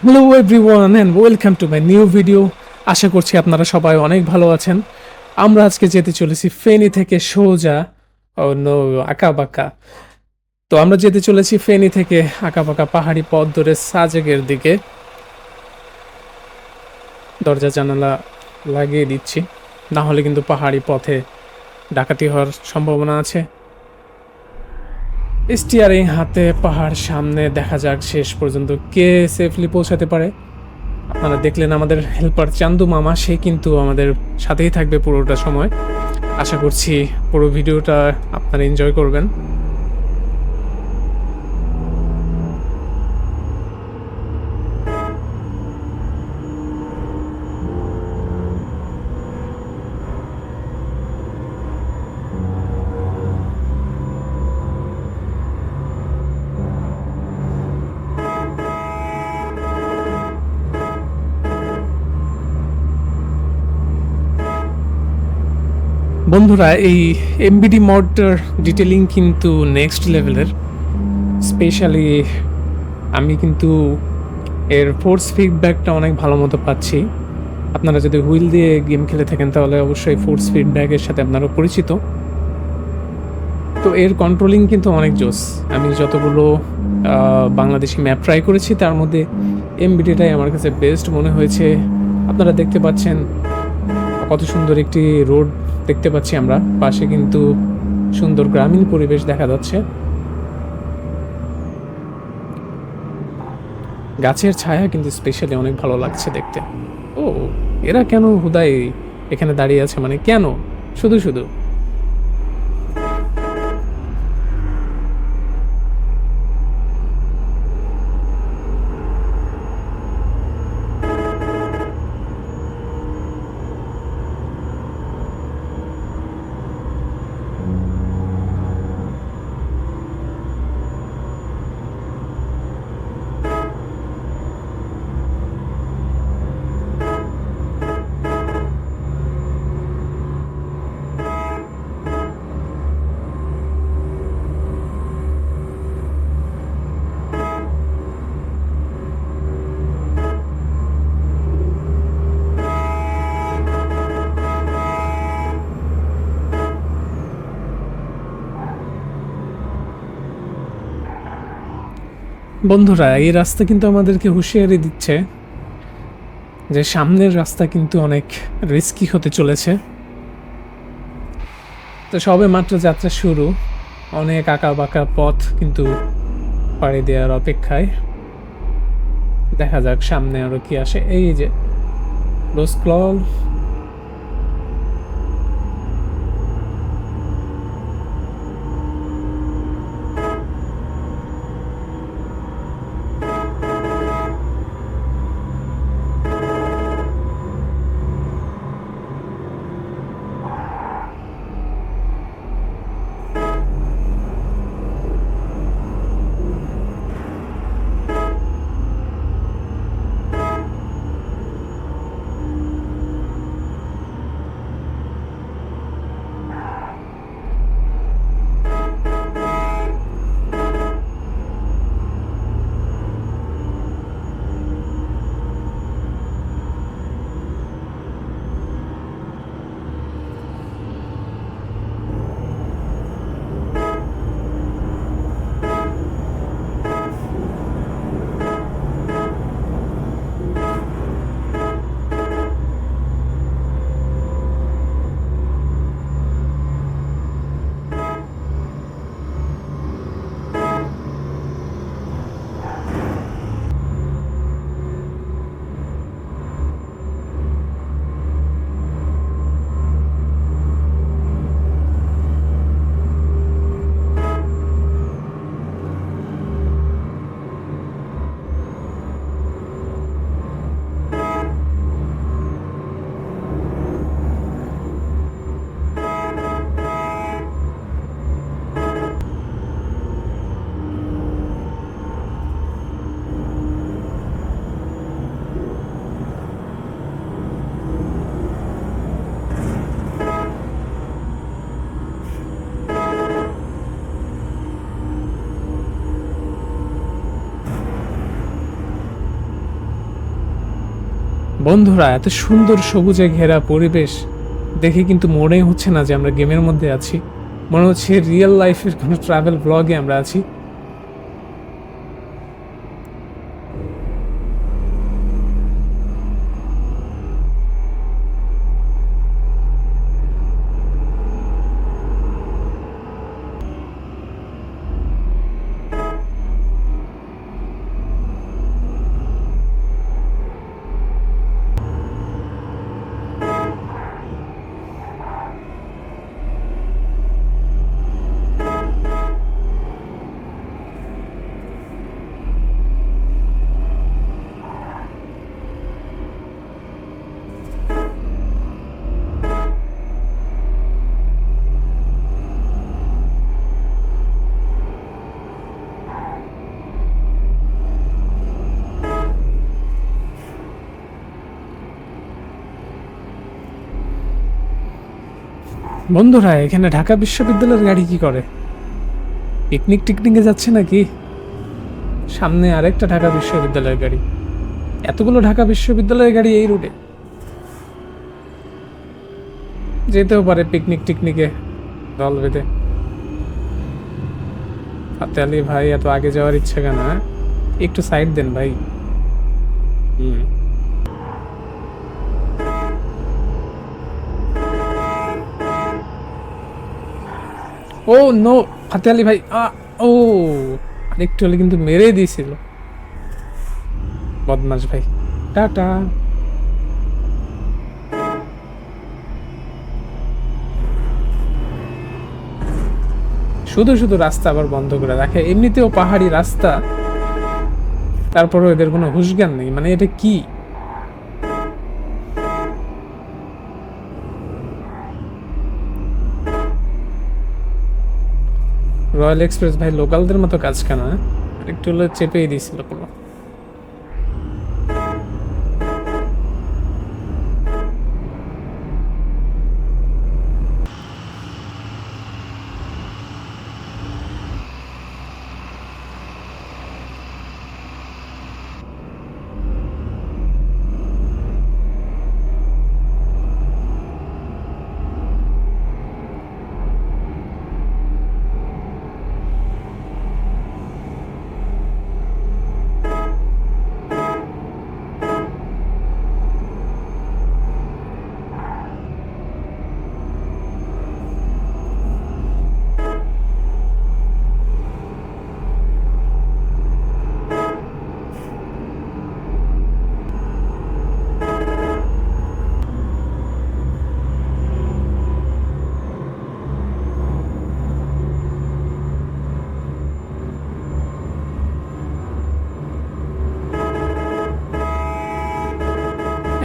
Hello everyone and welcome to my new video. আশা করছি আপনারা সবাই অনেক ভালো আছেন। আমরা আজকে যেতে চলেছি ফেনী থেকে সোজা নো আঁকাবাঁকা। তো আমরা যেতে চলেছি ফেনী থেকে আঁকাবাঁকা পাহাড়ি পথ ধরে সাজেকের দিকে। দরজা জানালা লাগিয়ে দিচ্ছি, না হলে কিন্তু পাহাড়ি পথে ডাকাতি হওয়ার সম্ভাবনা আছে। স্টিয়ারিং হাতে পাহাড় সামনে, দেখা যাক শেষ পর্যন্ত কে সেফলি পৌঁছাতে পারে। আপনারা দেখলেন আমাদের হেল্পার চান্দু মামা, সে কিন্তু আমাদের সাথেই থাকবে পুরোটা সময়। আশা করছি পুরো ভিডিওটা আপনারা এনজয় করবেন। বন্ধুরা, এই এমবিডি মডটার ডিটেলিং কিন্তু নেক্সট লেভেলের। স্পেশালি আমি কিন্তু এর ফোর্স ফিডব্যাকটা অনেক ভালো মতো পাচ্ছি। আপনারা যদি হুইল দিয়ে গেম খেলে থাকেন তাহলে অবশ্যই ফোর্স ফিডব্যাকের সাথে আপনারা পরিচিত। তো এর কন্ট্রোলিং কিন্তু অনেক জোস। আমি যতগুলো বাংলাদেশি ম্যাপ ট্রাই করেছি তার মধ্যে এমবিডিটাই আমার কাছে বেস্ট মনে হয়েছে। আপনারা দেখতে পাচ্ছেন কত সুন্দর একটি রোড দেখতে পাচ্ছি আমরা, পাশে কিন্তু সুন্দর গ্রামীণ পরিবেশ দেখা যাচ্ছে। গাছের ছায়া কিন্তু স্পেশালি অনেক ভালো লাগছে দেখতে। ও, এরা কেন হুদাই এখানে দাঁড়িয়ে আছে, মানে কেন শুধু শুধু? বন্ধুরা, এই রাস্তা কিন্তু আমাদেরকে হুঁশিয়ারি দিচ্ছে যে সামনের রাস্তা কিন্তু অনেক রিস্কি হতে চলেছে। তো সবে মাত্র যাত্রা শুরু, অনেক আঁকা বাঁকা পথ কিন্তু পাড়ি দেওয়ার অপেক্ষায়। দেখা যাক সামনে আরো কি আসে। এই যে রোজ ক্লল। বন্ধুরা, এত সুন্দর সবুজে ঘেরা পরিবেশ দেখে কিন্তু মনেই হচ্ছে না যে আমরা গেমের মধ্যে আছি। মনে হচ্ছে রিয়েল লাইফের কোনো ট্রাভেল ব্লগে আমরা আছি। বন্ধুরা, এখানে ঢাকা বিশ্ববিদ্যালয়ের গাড়ি কি করে? পিকনিক টিকনিকে যাচ্ছে নাকি? সামনে আরেকটা ঢাকা বিশ্ববিদ্যালয়ের গাড়ি। এতগুলো ঢাকা বিশ্ববিদ্যালয়ের গাড়ি এই রুটে যেতেও পারে পিকনিক টিকনিকে দল বেঁধে। ফাতে আলী ভাই, এত আগে যাওয়ার ইচ্ছা কেন? একটু সাইড দেন ভাই। হুম। ও নো, ফাতে আলী ভাই, ও আরেকটু হলে কিন্তু মেরে দিয়েছিল বদমাস ভাই। টাটা। শুধু শুধু রাস্তা আবার বন্ধ করে রাখে, এমনিতেও পাহাড়ি রাস্তা, তারপরে এদের কোনো হুঁশজ্ঞান নেই। মানে এটা কি? রয়্যাল এক্সপ্রেস ভাই লোকালদের মতো কাজ কেন? একটু হলে চেপেই দিয়েছিল পুরো।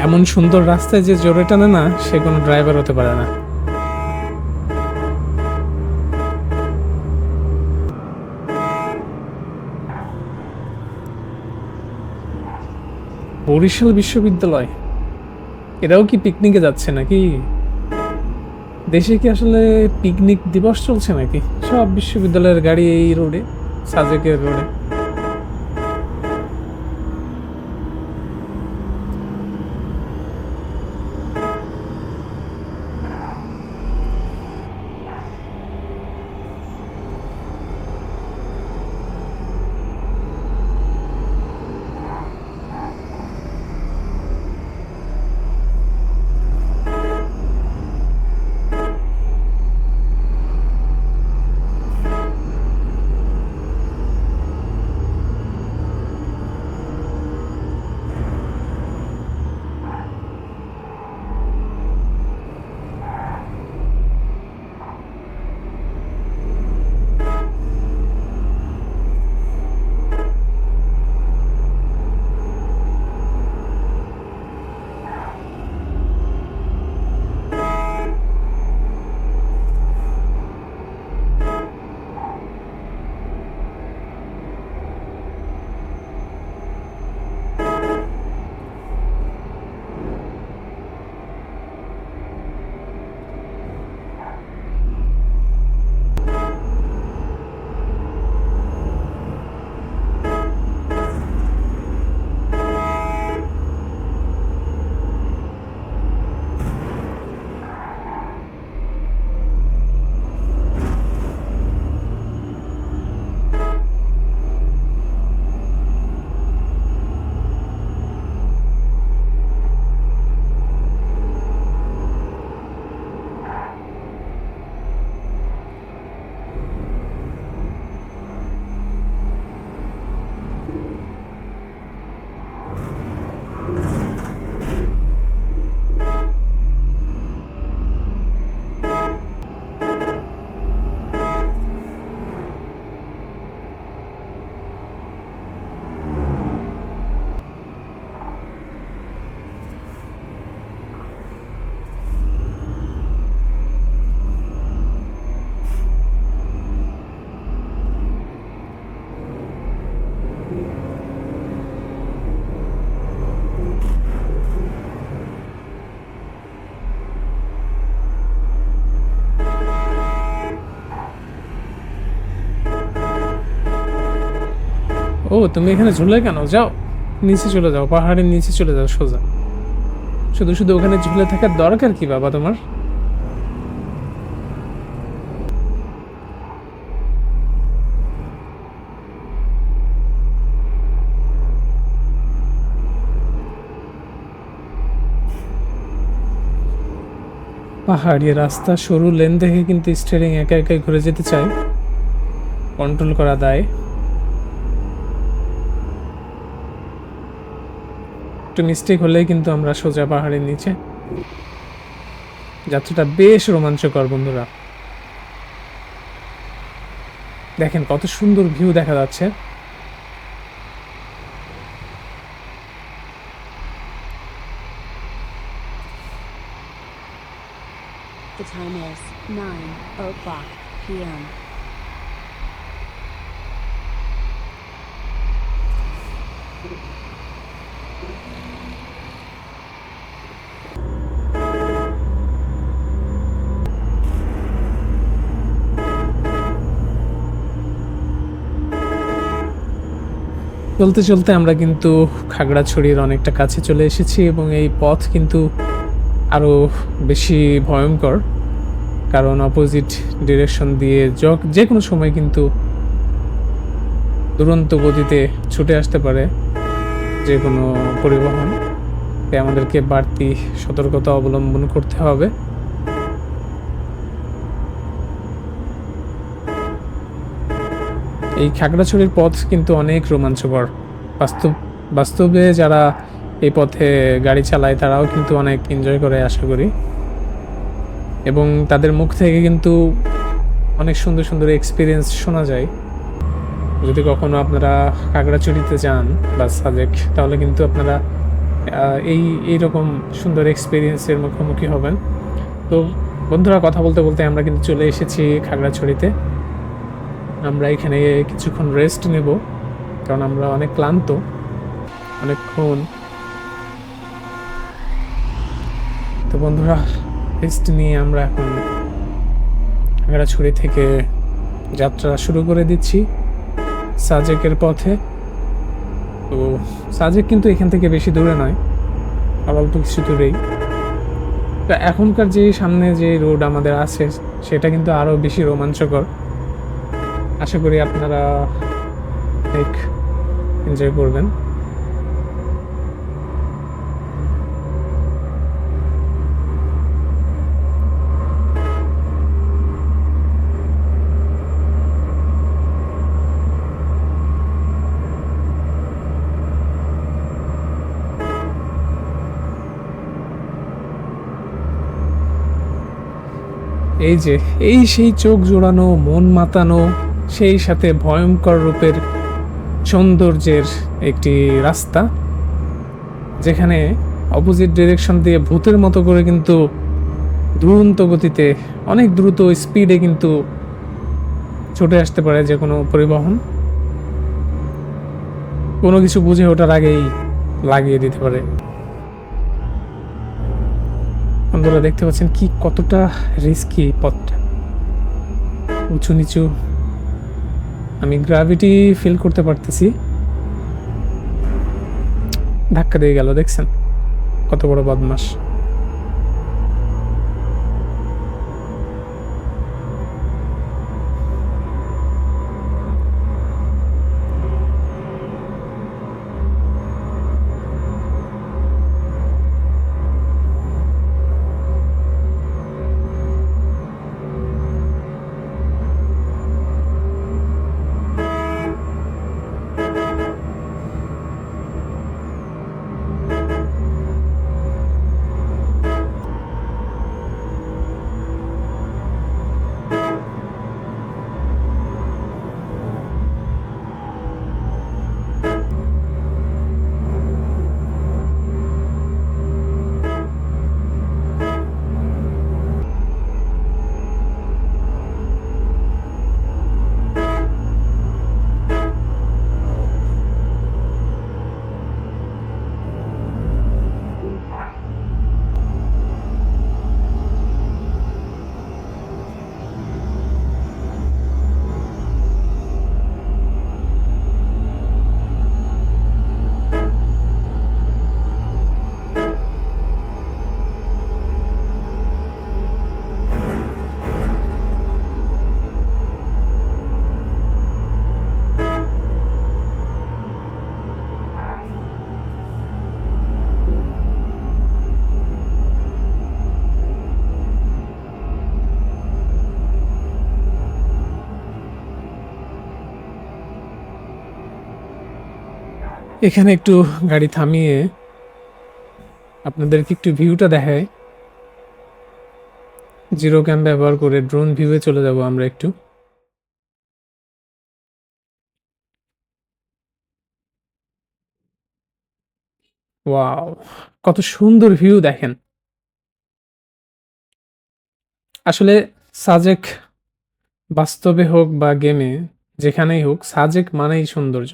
এমন সুন্দর রাস্তায় যে জোরে টানে না, সে কোনো ড্রাইভার হতে পারে না। বরিশাল বিশ্ববিদ্যালয়, এরাও কি পিকনিকে যাচ্ছে নাকি? দেশে কি আসলে পিকনিক দিবস চলছে নাকি? সব বিশ্ববিদ্যালয়ের গাড়ি এই রোডে, সাজেকের রোডে। তুমি এখানে ঝুলে কেন? যাও নিচে চলে যাও, পাহাড়ের নিচে চলে যাও সোজা। শুধু শুধু ওখানে ঝুলে থাকার দরকার কি বাবা তোমার? পাহাড়ি রাস্তা, সরু লেন দেখে কিন্তু স্টিয়ারিং একা একাই ঘুরে যেতে চায়, কন্ট্রোল করা দায়। একটু মিস্টেক হলেই কিন্তু আমরা সোজা পাহাড়ের নিচে। যাত্রাটা বেশ রোমাঞ্চকর বন্ধুরা, দেখেন কত সুন্দর ভিউ দেখা যাচ্ছে। The time is 9:00 p.m. চলতে চলতে আমরা কিন্তু খাগড়াছড়ির অনেকটা কাছে চলে এসেছি, এবং এই পথ কিন্তু আরও বেশি ভয়ঙ্কর, কারণ অপোজিট ডিরেকশন দিয়ে যে কোনো সময় কিন্তু দুরন্ত গতিতে ছুটে আসতে পারে যে কোনো পরিবহন। তাই আমাদেরকে বাড়তি সতর্কতা অবলম্বন করতে হবে। এই খাগড়াছড়ির পথ কিন্তু অনেক রোমাঞ্চকর। বাস্তবে যারা এই পথে গাড়ি চালায় তারাও কিন্তু অনেক এনজয় করে আশা করি, এবং তাদের মুখ থেকে কিন্তু অনেক সুন্দর সুন্দর এক্সপিরিয়েন্স শোনা যায়। যদি কখনো আপনারা খাগড়াছড়িতে যান বা সাজেক, তাহলে কিন্তু আপনারা এইরকম সুন্দর এক্সপিরিয়েন্সের মুখোমুখি হবেন। তো বন্ধুরা, কথা বলতে বলতে আমরা কিন্তু চলে এসেছি খাগড়াছড়িতে। আমরা এখানে কিছুক্ষণ রেস্ট নেব, কারণ আমরা অনেক ক্লান্ত অনেকক্ষণ। তো বন্ধুরা, রেস্ট নিয়ে আমরা এখন খাগড়াছড়ি থেকে যাত্রা শুরু করে দিচ্ছি সাজেকের পথে। তো সাজেক কিন্তু এখান থেকে বেশি দূরে নয়, আর অল্প কিছু দূরেই। তো এখনকার যে সামনে যে রোড আমাদের আছে সেটা কিন্তু আরও বেশি রোমাঞ্চকর। আশা করি আপনারা অনেক এনজয় করবেন। এই সেই চোখ জোড়ানো, মন মাতানো, সেই সাথে ভয়ঙ্কর রূপের সৌন্দর্যের একটি রাস্তা, যেখানে অপোজিট ডিরেকশন দিয়ে ভূতের মতো করে কিন্তু দুরন্ত গতিতে, অনেক দ্রুত স্পিডে কিন্তু ছুটে আসতে পারে যে কোনো পরিবহন। কোনো কিছু বুঝে ওঠার আগেই লাগিয়ে দিতে পারে। বন্ধুরা দেখতে পাচ্ছেন কি কতটা রিস্কি পথটা, উঁচু নিচু। আমি গ্র্যাভিটি ফিল করতে পারতেছি। ধাক্কা দিয়ে গেল, দেখছেন কত বড় বদমাশ। এখানে একটু গাড়ি থামিয়ে আপনাদেরকে একটু ভিউটা দেখায়। জিরো ক্যাম ব্যবহার করে ড্রোন ভিউয়ে চলে যাব আমরা একটু। ওয়াও, কত সুন্দর ভিউ দেখেন। আসলে সাজেক বাস্তবে হোক বা গেমে, যেখানেই হোক, সাজেক মানেই সৌন্দর্য।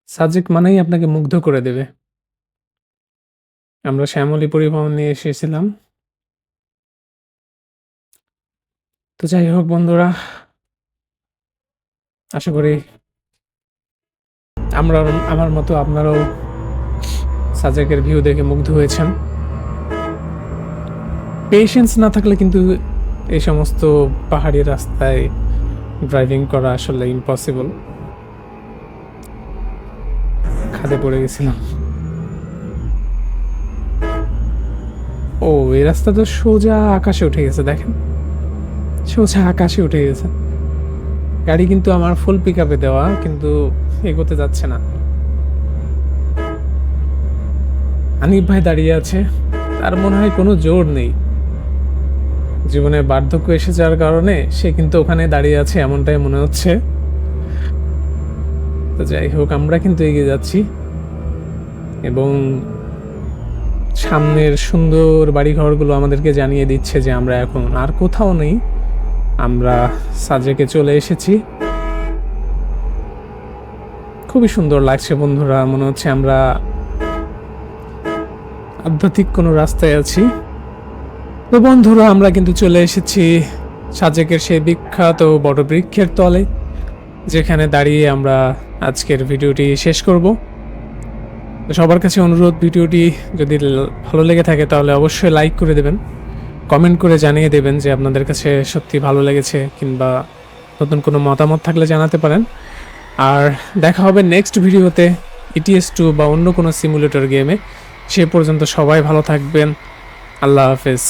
সাজেক মানেই আপনাকে মুগ্ধ করে দেবে। আমরা শ্যামলী পরিবহন নিয়ে এসেছিলাম। তো যাই হোক বন্ধুরা, আশা করি আমার মতো আপনারাও সাজেকের ভিউ দেখে মুগ্ধ হয়েছেন। পেশেন্স না থাকলে কিন্তু এই সমস্ত পাহাড়ি রাস্তায় ড্রাইভিং করা আসলে ইম্পসিবল। খাদে পড়ে গেছিলাম। ও, এই রাস্তা তো সোজা আকাশে উঠে গেছে, দেখেন, সোজা আকাশে উঠে গেছে। গাড়ি কিন্তু আমার ফুল পিক আপে দেওয়া, কিন্তু এগোতে যাচ্ছে না। হানিফ ভাই দাঁড়িয়ে আছে, তার মনে হয় কোনো জোর নেই। জীবনে বার্ধক্য এসে যাওয়ার কারণে সে কিন্তু ওখানে দাঁড়িয়ে আছে, এমনটাই মনে হচ্ছে। তো যাই হোক, আমরা কিন্তু এগিয়ে যাচ্ছি এবং সামনের সুন্দর বাড়িঘরগুলো আমাদেরকে জানিয়ে দিচ্ছে যে আমরা এখন আর কোথাও নেই, আমরা সাজেকে চলে এসেছি। খুবই সুন্দর লাগছে বন্ধুরা, মনে হচ্ছে আমরা আধ্যাত্মিক কোনো রাস্তায় আছি। তো বন্ধুরা, আমরা কিন্তু চলে এসেছি সাজেকের সেই বিখ্যাত বটবৃক্ষের তলে, যেখানে দাঁড়িয়ে আমরা আজকের ভিডিওটি শেষ করব। তো সবার কাছে অনুরোধ, ভিডিওটি যদি ভালো লেগে থাকে তাহলে অবশ্যই লাইক করে দেবেন, কমেন্ট করে জানিয়ে দেবেন যে আপনাদের কাছে সত্যি ভালো লেগেছে, কিংবা নতুন কোনো মতামত থাকলে জানাতে পারেন। আর দেখা হবে নেক্সট ভিডিওতে ETS2 বা অন্য কোনো সিমুলেটর গেমে। সে পর্যন্ত সবাই ভালো থাকবেন। আল্লাহ হাফেজ।